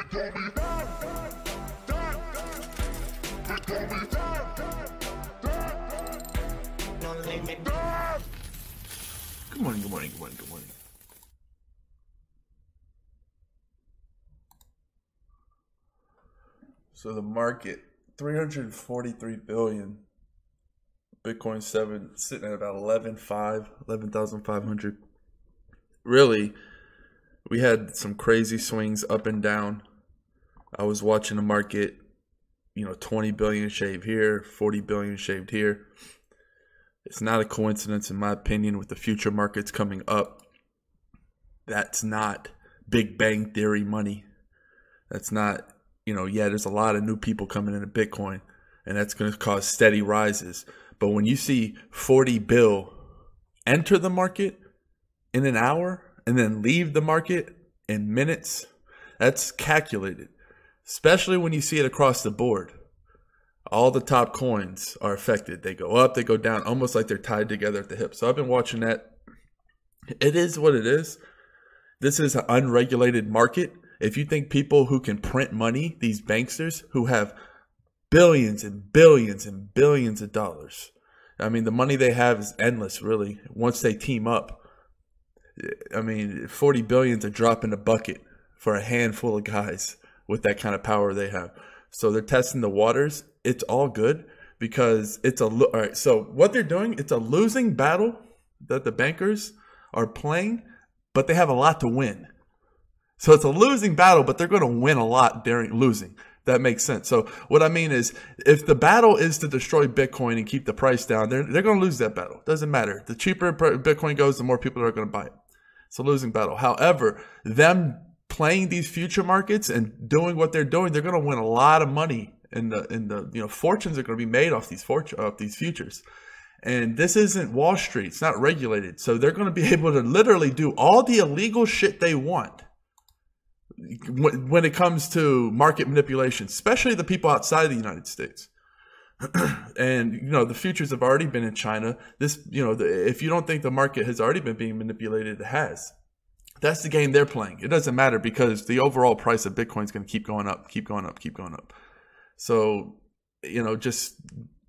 Good morning, good morning, good morning, good morning. So the market, 343 billion. Bitcoin 7 sitting at about 11,500. Really, we had some crazy swings up and down. I was watching the market, 20 billion shaved here, 40 billion shaved here. It's not a coincidence, in my opinion, with the future markets coming up. That's not Big Bang Theory money. That's not, there's a lot of new people coming into Bitcoin, and that's going to cause steady rises. But when you see 40 bill enter the market in an hour and then leave the market in minutes, that's calculated, especially when you see it across the board. All the top coins are affected. They go up, they go down, almost like they're tied together at the hip. So I've been watching that. It is what it is. This is an unregulated market. If you think people who can print money, these banksters who have billions and billions and billions of dollars, I mean, the money they have is endless, really, once they team up. I mean, 40 billion is a drop in the bucket for a handful of guys with that kind of power they have. So they're testing the waters. It's all good because it's all right. So what they're doing, it's a losing battle that the bankers are playing, but they have a lot to win. So it's a losing battle, but they're going to win a lot during losing. That makes sense. So what I mean is, if the battle is to destroy Bitcoin and keep the price down, they're going to lose that battle. Doesn't matter. The cheaper Bitcoin goes, the more people are going to buy it. It's a losing battle. However, them playing these future markets and doing what they're doing, they're going to win a lot of money. Fortunes are going to be made off these futures. And this isn't Wall Street. It's not regulated. So they're going to be able to literally do all the illegal shit they want when it comes to market manipulation, especially the people outside the United States. And, the futures have already been in China. If you don't think the market has already been being manipulated, it has. That's the game they're playing. It doesn't matter because the overall price of Bitcoin is going to keep going up, keep going up, keep going up. So, just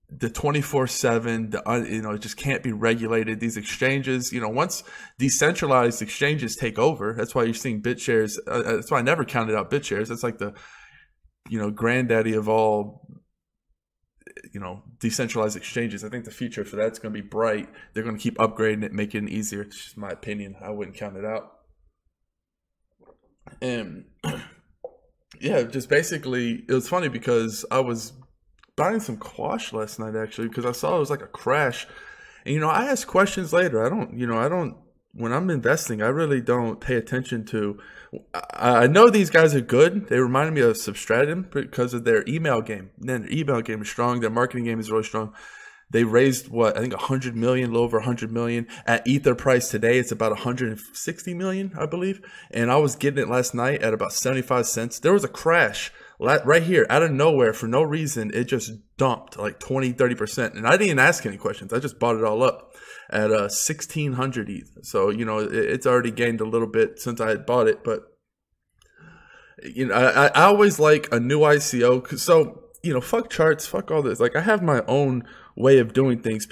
the 24/7, it just can't be regulated. These exchanges, once decentralized exchanges take over, that's why you're seeing BitShares. That's why I never counted out BitShares. That's like the, granddaddy of all, decentralized exchanges. I think the future for that's going to be bright. They're going to keep upgrading it, making it easier. It's just my opinion. I wouldn't count it out. And yeah, just basically, it was funny because I was buying some quash last night, actually, because I saw it was like a crash. And, I ask questions later. I don't, when I'm investing, I really don't pay attention to, I know these guys are good. They reminded me of Substratum because of their email game. And then their email game is strong. Their marketing game is really strong. They raised I think 100 million, a little over 100 million. At Ether price today, it's about 160 million, I believe. And I was getting it last night at about 75 cents. There was a crash right here out of nowhere for no reason. It just dumped like 20-30%. And I didn't even ask any questions. I just bought it all up at 1600 ETH. So, it's already gained a little bit since I had bought it. But, I always like a new ICO. So, fuck charts, fuck all this. Like, I have my own way of doing things.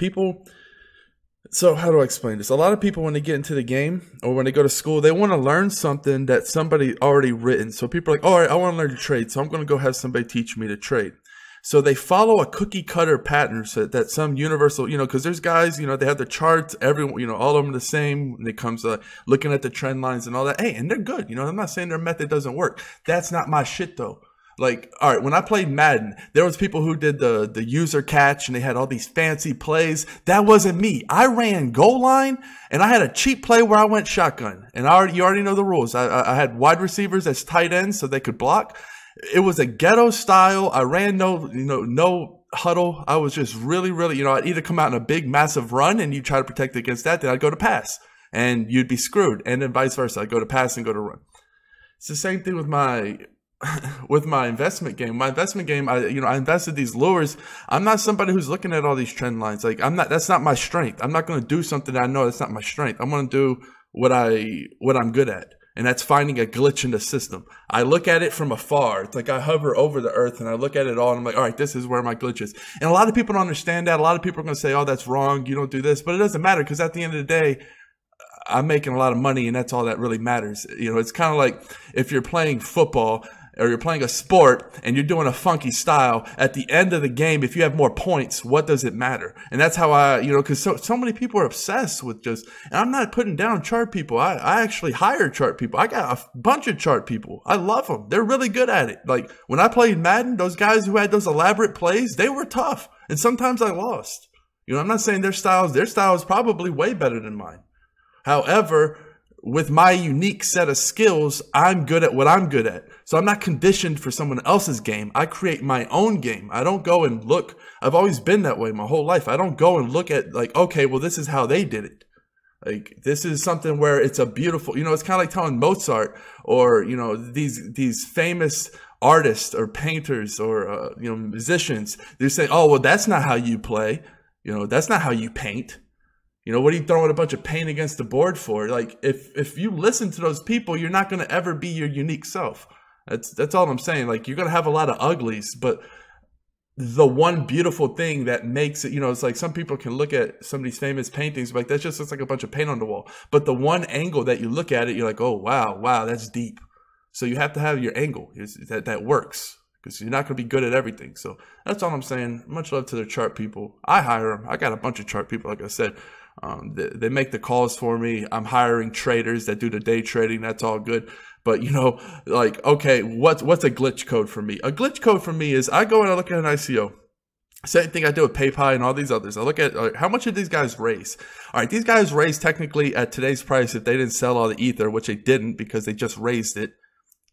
So how do I explain this? A lot of people, when they get into the game or when they go to school, they want to learn something that somebody already written. So people are like, all right, I want to learn to trade. So I'm going to go have somebody teach me to trade. So they follow a cookie cutter pattern so that some universal, because there's guys, they have the charts, everyone, all of them the same when it comes to looking at the trend lines and all that. Hey, and they're good. I'm not saying their method doesn't work. That's not my shit though. Like, all right, when I played Madden, there was people who did the user catch and they had all these fancy plays. That wasn't me. I ran goal line and I had a cheap play where I went shotgun. And you already know the rules. I had wide receivers as tight ends so they could block. It was a ghetto style. I ran no huddle. I was just really, really, I'd either come out in a big, massive run and you try to protect against that. Then I'd go to pass and you'd be screwed. And then vice versa. I'd go to pass and go to run. It's the same thing with my investment game. My investment game, I invested these lures. I'm not somebody who's looking at all these trend lines. Like, that's not my strength. I'm not going to do something that I know that's not my strength. I'm going to do what I'm good at. And that's finding a glitch in the system. I look at it from afar. It's like I hover over the earth and I look at it all and I'm like, all right, this is where my glitch is. And a lot of people don't understand that. A lot of people are going to say, oh, that's wrong. You don't do this. But it doesn't matter, because at the end of the day, I'm making a lot of money and that's all that really matters. You know, it's kind of like if you're playing football or you're playing a sport and you're doing a funky style, at the end of the game, if you have more points, what does it matter? And that's how I, you know, because so many people are obsessed with just, and I'm not putting down chart people. I actually hire chart people. I got a bunch of chart people. I love them. They're really good at it. Like when I played Madden, those guys who had those elaborate plays, they were tough. And sometimes I lost. You know, I'm not saying their style is probably way better than mine. However, with my unique set of skills, I'm good at what I'm good at. So I'm not conditioned for someone else's game. I create my own game. I don't go and look. I've always been that way my whole life. I don't go and look at like, okay, well, this is how they did it. Like, this is something where it's a beautiful, you know, it's kind of like telling Mozart or, you know, these famous artists or painters or, you know, musicians. They're saying, oh, well, that's not how you play. You know, that's not how you paint. You know, what are you throwing a bunch of paint against the board for? Like, if you listen to those people, you're not going to ever be your unique self. That's all I'm saying. Like, you're going to have a lot of uglies, but the one beautiful thing that makes it, you know, it's like some people can look at some of these famous paintings, like that just looks like a bunch of paint on the wall. But the one angle that you look at it, you're like, oh, wow, that's deep. So you have to have your angle that works, because you're not going to be good at everything. So that's all I'm saying. Much love to the chart people. I hire them. I got a bunch of chart people, like I said. They make the calls for me. I'm hiring traders that do the day trading. That's all good. But, you know, like, okay, what's a glitch code for me? A glitch code for me is I go and I look at an ICO. Same thing I do with PayPal and all these others. I look at how much did these guys raise? All right, these guys raised technically at today's price, if they didn't sell all the ether, which they didn't because they just raised it,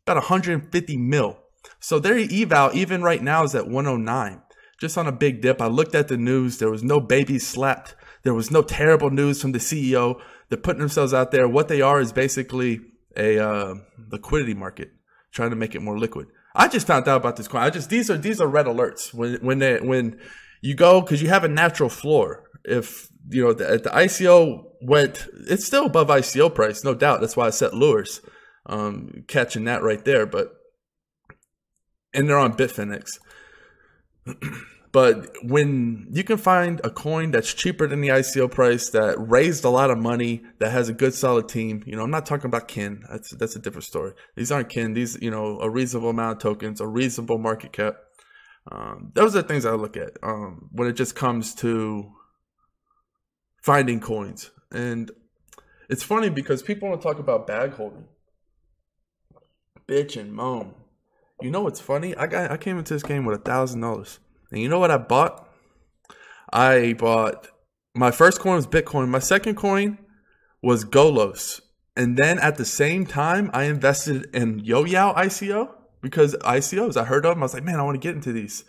about 150 mil. So their eval even right now is at 109. Just on a big dip. I looked at the news. There was no babies slapped. There was no terrible news from the CEO. They're putting themselves out there. What they are is basically a liquidity market, trying to make it more liquid. I just found out about this coin. These are red alerts when you go, because you have a natural floor. If you know the ICO went, it's still above ICO price, no doubt. That's why I set lures, catching that right there. And they're on Bitfinex. But when you can find a coin that's cheaper than the ICO price, that raised a lot of money, that has a good solid team, you know, I'm not talking about kin. That's a different story. These aren't kin. These, you know, a reasonable amount of tokens, a reasonable market cap. Those are the things I look at when it just comes to finding coins. And it's funny because people want to talk about bag holding, bitch and moan. You know what's funny? I came into this game with $1,000. And you know what I bought? I bought, my first coin was Bitcoin. My second coin was Golos. And then at the same time, I invested in Yo-Yo ICO, because ICOs, I heard of them. I was like, man, I want to get into these.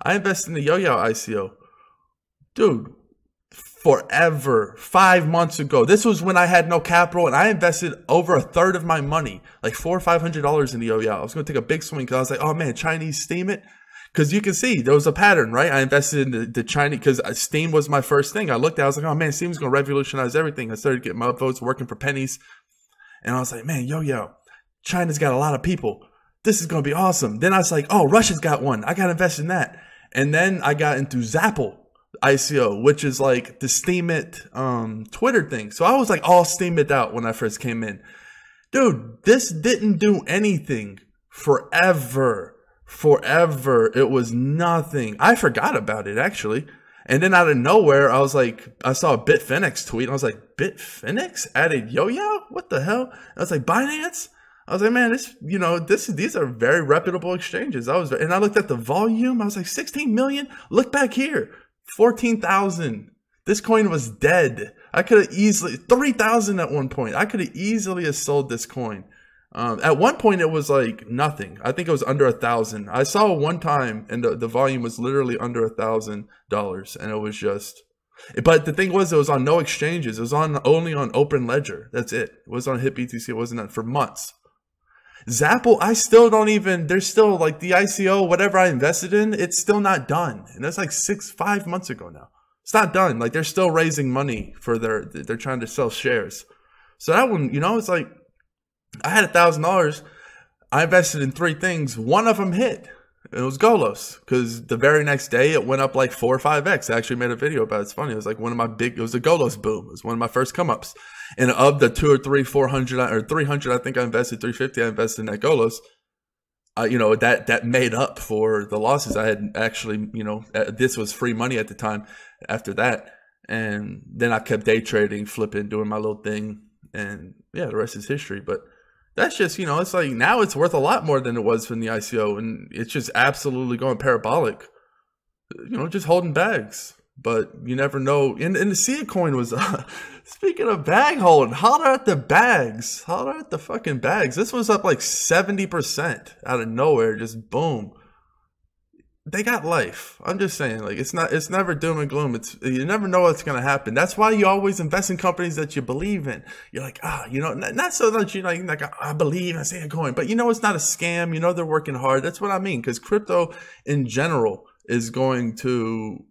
I invested in the Yo-Yo ICO. Dude, forever, 5 months ago. This was when I had no capital, and I invested over a third of my money, like $400 or $500 in the Yo-Yo. I was going to take a big swing because I was like, oh man, Chinese steam it. Because you can see there was a pattern, right? I invested in the Chinese, because Steam was my first thing. I looked at it, I was like, oh man, Steam's going to revolutionize everything. I started getting my upvotes, working for pennies. And I was like, man, Yo-Yo, China's got a lot of people. This is going to be awesome. Then I was like, oh, Russia's got one. I got to invest in that. And then I got into Zapple ICO, which is like the Steam It Twitter thing. So I was like all Steam It out when I first came in. Dude, this didn't do anything forever. It was nothing. I forgot about it, actually. And then out of nowhere, I was like, I saw a Bitfinex tweet. I was like, Bitfinex added Yo-Yo? What the hell? I was like, Binance? I was like, man, these are very reputable exchanges. And I looked at the volume. I was like, 16 million? Look back here. 14,000. This coin was dead. I could have easily, 3,000 at one point. I could have easily sold this coin. At one point, it was like nothing. I think it was under 1,000. I saw one time, and the volume was literally under $1,000, and it was just. But the thing was, it was on no exchanges. It was only on Open Ledger. That's it. It was on HitBTC. It wasn't on for months. Zapple, I still don't even. There's still like the ICO, whatever I invested in, it's still not done, and that's like 5 months ago now. It's not done. Like they're still raising money for they're trying to sell shares. So that one, you know, it's like. I had $1,000. I invested in 3 things. One of them hit. It was Golos, because the very next day it went up like 4 or 5x. I actually made a video about it. It's funny. It was like it was a Golos boom. It was one of my first come ups. And of the 2 or 3, 400 or 300, I think I invested 350. I invested in that Golos. That made up for the losses I had actually, this was free money at the time after that. And then I kept day trading, flipping, doing my little thing. And yeah, the rest is history. But that's just, it's like now it's worth a lot more than it was from the ICO. And it's just absolutely going parabolic, just holding bags. But you never know. And the Sia coin was, speaking of bag holding, holler at the bags. Holler at the fucking bags. This was up like 70% out of nowhere. Just boom. They got life. I'm just saying, like, it's never doom and gloom. You never know what's going to happen. That's why you always invest in companies that you believe in. You're like, not so that you're like, I believe I see a coin, but it's not a scam. They're working hard. That's what I mean. Because crypto in general is going to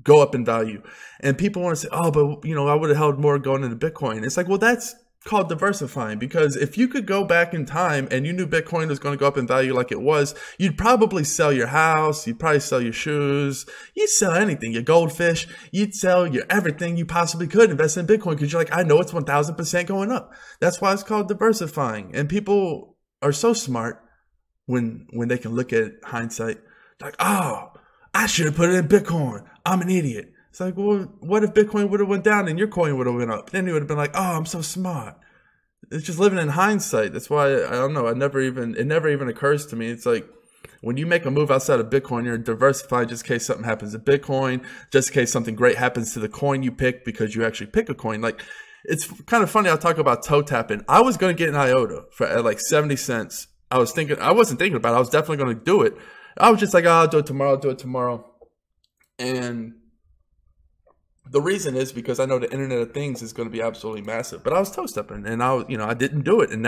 go up in value. And people want to say, oh, but I would have held more going into Bitcoin. It's like, well, that's called diversifying, because if you could go back in time and you knew Bitcoin was going to go up in value like it was, you'd probably sell your house, you'd probably sell your shoes, you'd sell anything, your goldfish, you'd sell your everything you possibly could, invest in Bitcoin, because you're like, I know it's 1000% going up. That's why it's called diversifying. And people are so smart when they can look at hindsight, like, oh, I should have put it in Bitcoin. I'm an idiot. It's like, well, what if Bitcoin would have went down and your coin would have went up? Then you would have been like, oh, I'm so smart. It's just living in hindsight. That's why, I don't know, it never even occurs to me. It's like, when you make a move outside of Bitcoin, you're diversified just in case something happens to Bitcoin, just in case something great happens to the coin you pick because you actually pick a coin. Like, it's kind of funny. I'll talk about toe tapping. I was going to get an IOTA at like 70 cents. I wasn't thinking about it. I was definitely going to do it. I was just like, oh, I'll do it tomorrow. And the reason is because I know the Internet of Things is going to be absolutely massive. But I was toe stepping, and I didn't do it. And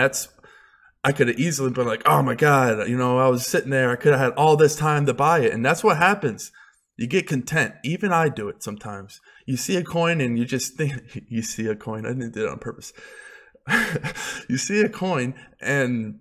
I could have easily been like, oh my God, I was sitting there. I could have had all this time to buy it. And that's what happens. You get content. Even I do it sometimes. You see a coin and you just think, you see a coin. I didn't do it on purpose. You see a coin and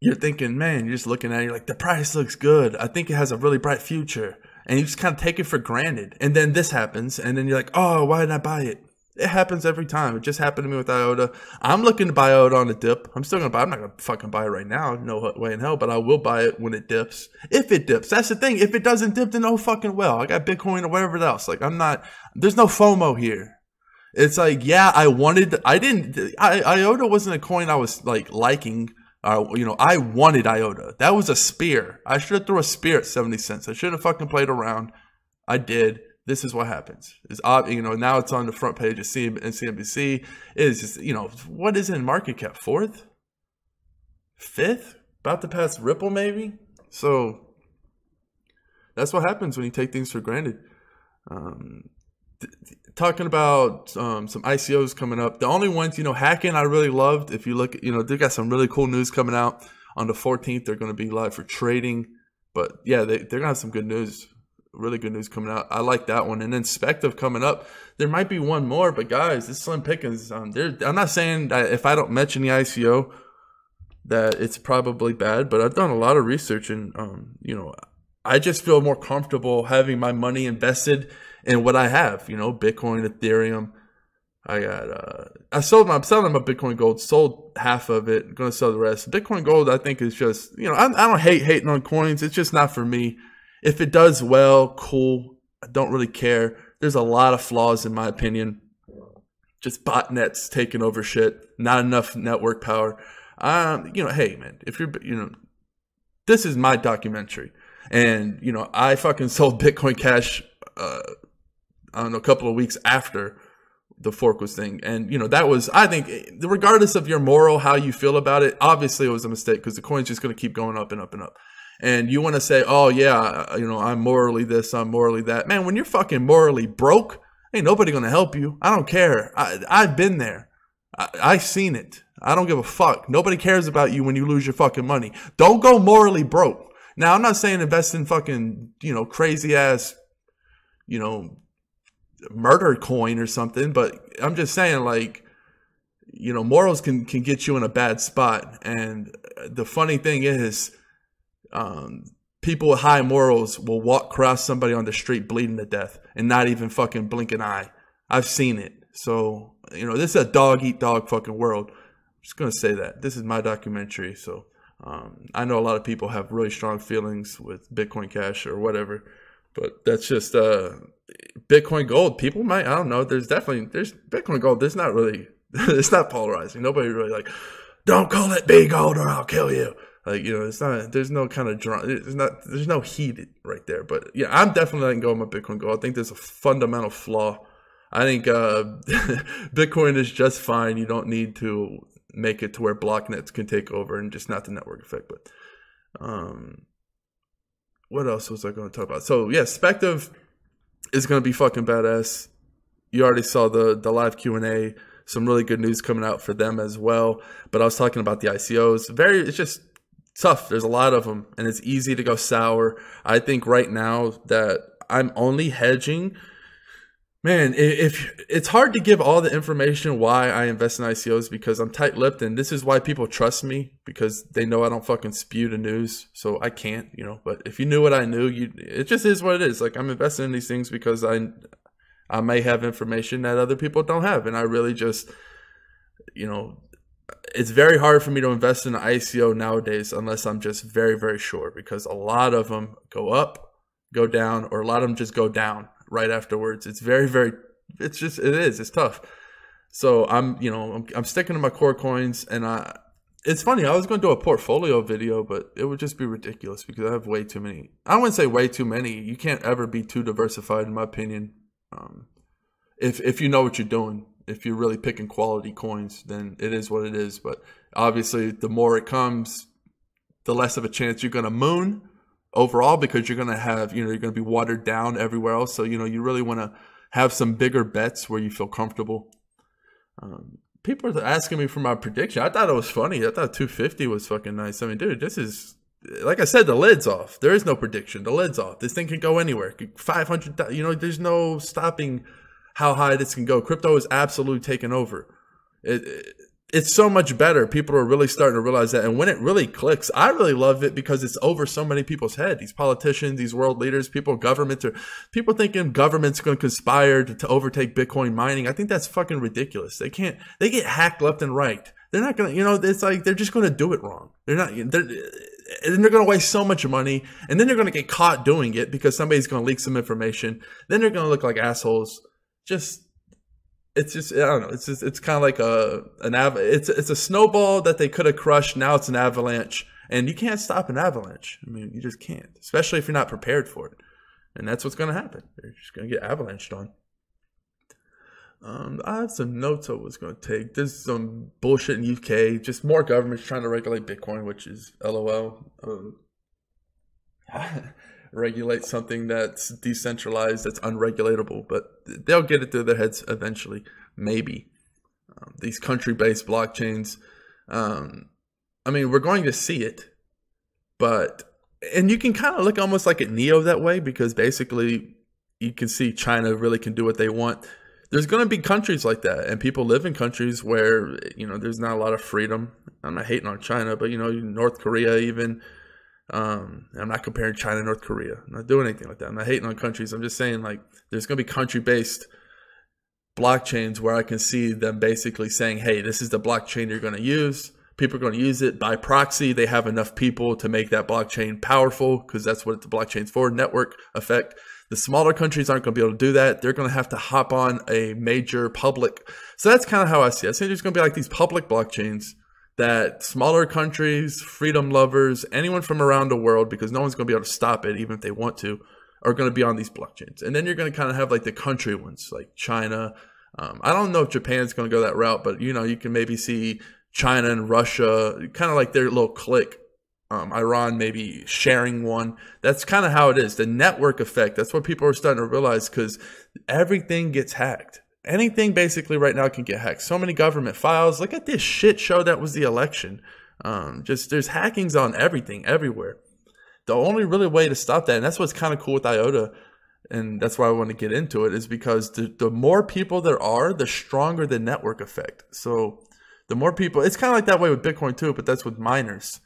you're thinking, man, you're just looking at it. You're like, the price looks good. I think it has a really bright future. And you just kind of take it for granted. And then this happens. And then you're like, oh, why didn't I buy it? It happens every time. It just happened to me with IOTA. I'm looking to buy IOTA on a dip. I'm still going to buy it. I'm not going to fucking buy it right now. No way in hell. But I will buy it when it dips. If it dips. That's the thing. If it doesn't dip, then oh fucking well. I got Bitcoin or whatever else. Like, there's no FOMO here. It's like, yeah, IOTA wasn't a coin I was liking. I wanted IOTA. That was a spear. I should have threw a spear at 70 cents. I should have fucking played around. I did. This is what happens. Now it's on the front page of CNBC. It is just, what is it in market cap? 4th? 5th? About to pass Ripple maybe? So that's what happens when you take things for granted. Talking about some ICOs coming up. The only ones, hacking I really loved. If you look at, they got some really cool news coming out on the 14th. They're going to be live for trading. But yeah, they're going to have some good news. Really good news coming out. I like that one. And then Spective coming up. There might be one more, but guys, it's slim pickings. I'm not saying that if I don't mention the ICO that it's probably bad, but I've done a lot of research and, I just feel more comfortable having my money invested in what I have, Bitcoin, Ethereum. I'm selling my Bitcoin Gold, sold half of it, going to sell the rest. Bitcoin Gold, I think is just, I don't hate hating on coins. It's just not for me. If it does well, cool. I don't really care. There's a lot of flaws in my opinion. Just botnets taking over shit. Not enough network power. Hey man, if you're, this is my documentary. And, I fucking sold Bitcoin Cash, a couple of weeks after the fork was thing. And, that was, I think, regardless of your moral, how you feel about it, obviously it was a mistake because the coin's just going to keep going up and up and up. And you want to say, oh, yeah, I'm morally this, I'm morally that. Man, when you're fucking morally broke, ain't nobody going to help you. I don't care. I've been there. I've seen it. I don't give a fuck. Nobody cares about you when you lose your fucking money. Don't go morally broke. Now, I'm not saying invest in fucking, crazy ass, murder coin or something, but I'm just saying, morals can get you in a bad spot. And the funny thing is, people with high morals will walk across somebody on the street bleeding to death and not even fucking blink an eye. I've seen it. So, this is a dog eat dog fucking world. I'm just going to say that. This is my documentary. So, I know a lot of people have really strong feelings with Bitcoin Cash or whatever, but that's just Bitcoin Gold. People might, I don't know. There's Bitcoin Gold. There's not really, it's not polarizing. Nobody really like, don't call it B Gold or I'll kill you. Like, it's not, there's no kind of drama. There's no heat right there. But yeah, I'm definitely letting go of my Bitcoin Gold. I think there's a fundamental flaw. I think Bitcoin is just fine. You don't need to make it to where blocknets can take over and just not the network effect. But what else was I going to talk about? So yeah, Spective is going to be fucking badass. You already saw the live Q&A. Some really good news coming out for them as well. But I was talking about the ICOs. It's just tough. There's a lot of them, and it's easy to go sour. I think right now that I'm only hedging. Man, if it's hard to give all the information why I invest in ICOs, because I'm tight-lipped, and this is why people trust me, because they know I don't fucking spew the news. So I can't, but if you knew what I knew, it just is what it is. Like, I'm investing in these things because I may have information that other people don't have, and I really just, it's very hard for me to invest in an ICO nowadays unless I'm just very, very sure, because a lot of them go up, go down, or a lot of them just go down right afterwards. It's very, very, it's tough. So I'm sticking to my core coins, and it's funny, I was going to do a portfolio video, but it would just be ridiculous because I have way too many. I wouldn't say way too many. You can't ever be too diversified, in my opinion. If you know what you're doing, if you're really picking quality coins, then it is what it is. But obviously, the more it comes, the less of a chance you're going to moon overall, because you're going to have, you're going to be watered down everywhere else. So, you really want to have some bigger bets where you feel comfortable. People are asking me for my prediction. I thought it was funny. I thought 250 was fucking nice. I mean, dude, this is, like I said, the lid's off. There is no prediction. The lid's off. This thing can go anywhere. 500, there's no stopping how high this can go. Crypto is absolutely taken over. It's so much better. People are really starting to realize that. And when it really clicks, I really love it because it's over so many people's head. These politicians, these world leaders, people thinking government's going to conspire to overtake Bitcoin mining. I think that's fucking ridiculous. They get hacked left and right. They're not going to, it's like, they're just going to do it wrong. And they're going to waste so much money, and then they're going to get caught doing it because somebody's going to leak some information. Then they're going to look like assholes. It's just, I don't know. It's kind of like it's a snowball that they could have crushed. Now it's an avalanche, and you can't stop an avalanche. I mean, you just can't, especially if you're not prepared for it. And that's what's going to happen. They're just going to get avalanched on. I have some notes I was going to take. There's some bullshit in UK. Just more governments trying to regulate Bitcoin, which is LOL. Regulate something that's decentralized, that's unregulatable, but they'll get it through their heads eventually, maybe. These country-based blockchains, I mean, we're going to see it, and you can kind of look almost like at Neo that way, because basically you can see China really can do what they want. There's going to be countries like that, and people live in countries where, there's not a lot of freedom. I'm not hating on China, but, North Korea even. I'm not comparing China and North Korea. I'm not doing anything like that. I'm not hating on countries. I'm just saying, like, there's going to be country-based blockchains where I can see them basically saying, hey, this is the blockchain you're going to use. People are going to use it by proxy. They have enough people to make that blockchain powerful, because that's what the blockchain's for, network effect. The smaller countries aren't going to be able to do that. They're going to have to hop on a major public. So that's kind of how I see it. I think there's going to be like these public blockchains that smaller countries, freedom lovers, anyone from around the world, because no one's going to be able to stop it, even if they want to, are going to be on these blockchains. And then you're going to kind of have like the country ones, like China. I don't know if Japan's going to go that route, but, you can maybe see China and Russia, kind of like their little clique. Iran maybe sharing one. That's kind of how it is. The network effect, that's what people are starting to realize, because everything gets hacked. Anything basically right now can get hacked. So many government files. Look at this shit show that was the election. There's hackings on everything, everywhere. The only really way to stop that, and that's what's kind of cool with IOTA, and that's why I want to get into it, is because the more people there are, the stronger the network effect. So The more people, it's kind of like that way with Bitcoin too, but that's with miners.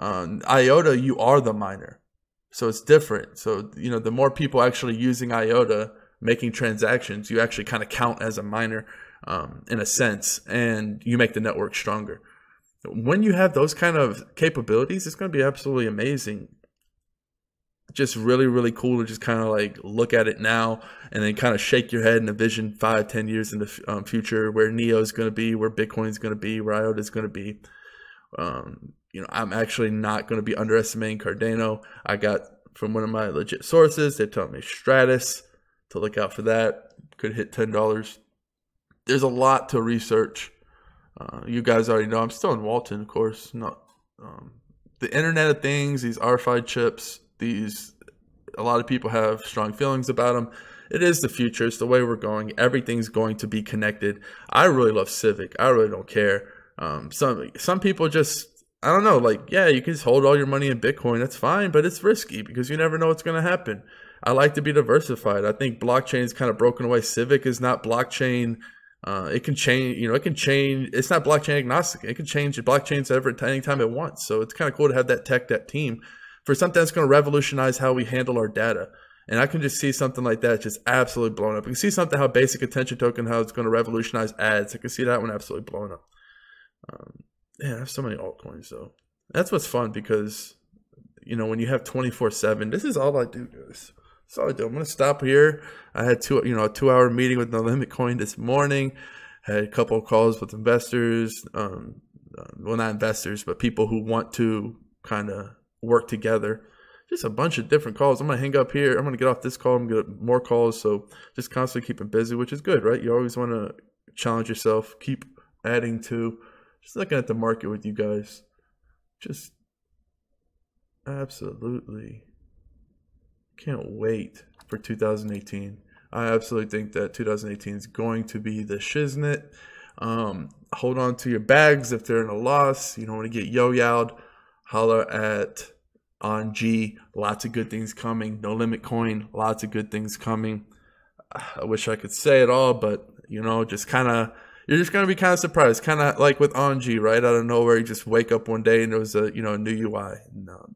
IOTA, you are the miner. So it's different. So, you know, the more people actually using IOTA, making transactions, you actually kind of count as a miner in a sense, and you make the network stronger. When you have those kind of capabilities, it's going to be absolutely amazing. Just really, really cool to just kind of like look at it now and then kind of shake your head and envision 5-10 years in the future where NEO is going to be, where Bitcoin is going to be, where IOTA is going to be. You know, I'm actually not going to be underestimating Cardano. I got from one of my legit sources, they told me Stratus to look out for that. Could hit $10. There's a lot to research. You guys already know I'm still in Walton, of course. Not the Internet of Things, these RFID chips. A lot of people have strong feelings about them. It is the future. It's the way we're going. Everything's going to be connected. I really love Civic. I really don't care. Some people just, I don't know, like, yeah, you can just hold all your money in Bitcoin. That's fine, but it's risky because you never know what's going to happen. I like to be diversified. I think blockchain is kind of broken away. Civic is not blockchain. It can change, you know, it can change. It's not blockchain agnostic. It can change the blockchains anytime it wants. So it's kind of cool to have that team for something that's going to revolutionize how we handle our data. And I can just see something like that just absolutely blowing up. You can see something how basic attention token, how it's going to revolutionize ads. I can see that one absolutely blowing up. Yeah, I have so many altcoins though. That's what's fun because, you know, when you have 24/7, this is all I do, guys. That's all I do. I'm going to stop here. I had a 2-hour meeting with No Limit Coin this morning. Had a couple of calls with investors. Well, not investors, but people who want to kind of work together. Just a bunch of different calls. I'm going to hang up here. I'm going to get off this call. I'm going to get more calls. So just constantly keeping busy, which is good, right? You always want to challenge yourself, keep adding to. Just looking at the market with you guys. Just absolutely can't wait for 2018. I absolutely think that 2018 is going to be the shiznit. Hold on to your bags if they're in a loss. You don't want to get yo-yoed. Holler at on G. Lots of good things coming. No Limit Coin. Lots of good things coming. I wish I could say it all, but you know, just kind of, you're just going to be kind of surprised. Kind of like with On G, right? Out of nowhere, you just wake up one day and there was a, you know, new UI. No,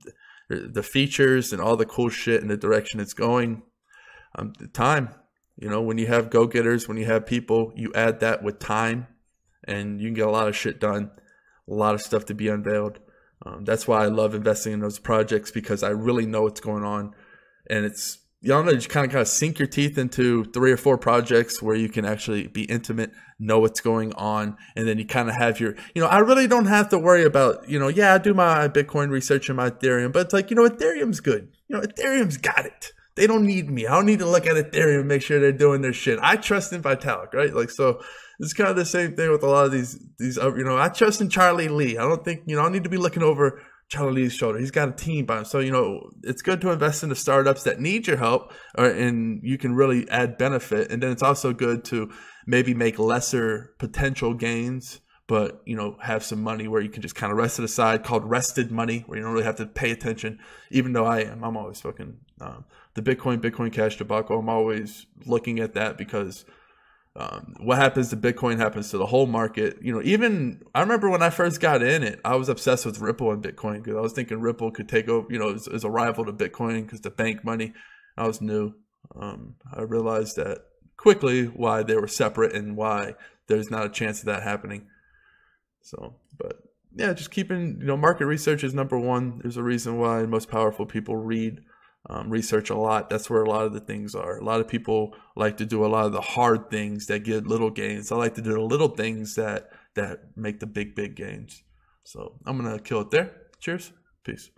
the features and all the cool shit and the direction it's going. The time, you know, when you have go-getters, when you have people, you add that with time and you can get a lot of shit done, a lot of stuff to be unveiled. That's why I love investing in those projects, because I really know what's going on. And it's, you know, you kind of sink your teeth into 3 or 4 projects where you can actually be intimate, know what's going on. And then you kind of have your, you know, I really don't have to worry about, you know, yeah, I do my Bitcoin research and my Ethereum, but it's like, you know, Ethereum's good. You know, Ethereum's got it. They don't need me. I don't need to look at Ethereum and make sure they're doing their shit. I trust in Vitalik, right? Like, so it's kind of the same thing with a lot of these, you know, I trust in Charlie Lee. I don't think, you know, I don't need to be looking over Charlie Lee's shoulder. He's got a team by him. So, you know, it's good to invest in the startups that need your help, and you can really add benefit. And then it's also good to maybe make lesser potential gains, but, you know, have some money where you can just kind of rest it aside, called rested money, where you don't really have to pay attention. Even though I'm always fucking the Bitcoin Cash debacle. I'm always looking at that because what happens to Bitcoin happens to the whole market. You know, even I remember when I first got in it, I was obsessed with Ripple and Bitcoin because I was thinking Ripple could take over, you know, as a rival to Bitcoin because the bank money. I was new. I realized that quickly why they were separate and why there's not a chance of that happening. So, but yeah, just keeping, you know, market research is number one. There's a reason why most powerful people read research a lot. That's where a lot of the things are. A lot of people like to do a lot of the hard things that get little gains. I like to do the little things that make the big gains. So I'm going to kill it there. Cheers. Peace.